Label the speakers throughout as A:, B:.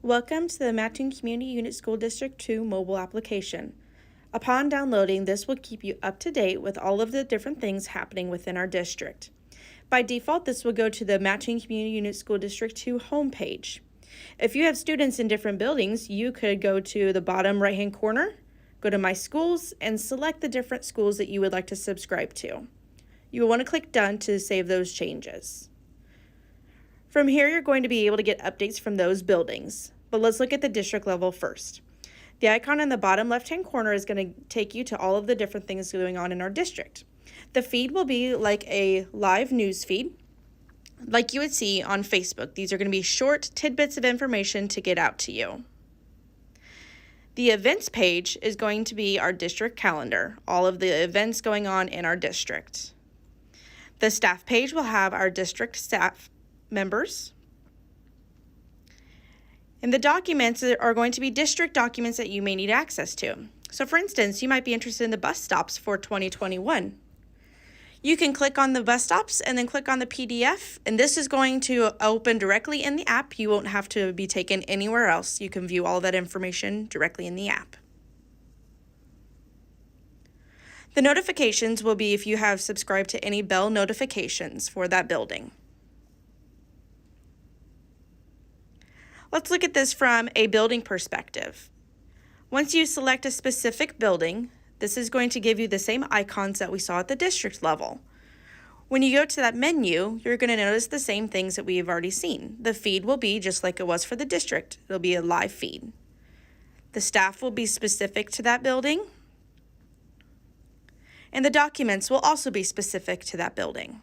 A: Welcome to the Mattoon Community Unit School District 2 mobile application. Upon downloading, this will keep you up to date with all of the different things happening within our district. By default, this will go to the Mattoon Community Unit School District 2 homepage. If you have students in different buildings, you could go to the bottom right-hand corner, go to My Schools, and select the different schools that you would like to subscribe to. You will want to click Done to save those changes. From here, you're going to be able to get updates from those buildings, but let's look at the district level first. The icon in the bottom left-hand corner is going to take you to all of the different things going on in our district. The feed will be like a live news feed, like you would see on Facebook. These are going to be short tidbits of information to get out to you. The events page is going to be our district calendar, all of the events going on in our district. The staff page will have our district staff members. And the documents are going to be district documents that you may need access to. So for instance, you might be interested in the bus stops for 2021. You can click on the bus stops and then click on the PDF, and this is going to open directly in the app. You won't have to be taken anywhere else. You can view all that information directly in the app. The notifications will be if you have subscribed to any bell notifications for that building. Let's look at this from a building perspective. Once you select a specific building, this is going to give you the same icons that we saw at the district level. When you go to that menu, you're going to notice the same things that we have already seen. The feed will be just like it was for the district. It'll be a live feed. The staff will be specific to that building. And the documents will also be specific to that building.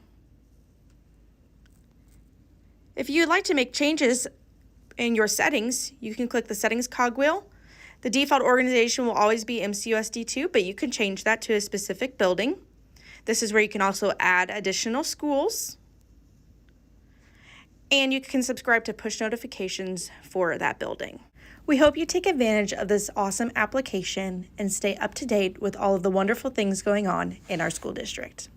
A: If you'd like to make changes in your settings, you can click the settings cogwheel. The default organization will always be MCUSD2, but you can change that to a specific building. This is where you can also add additional schools. And you can subscribe to push notifications for that building. We hope you take advantage of this awesome application and stay up to date with all of the wonderful things going on in our school district.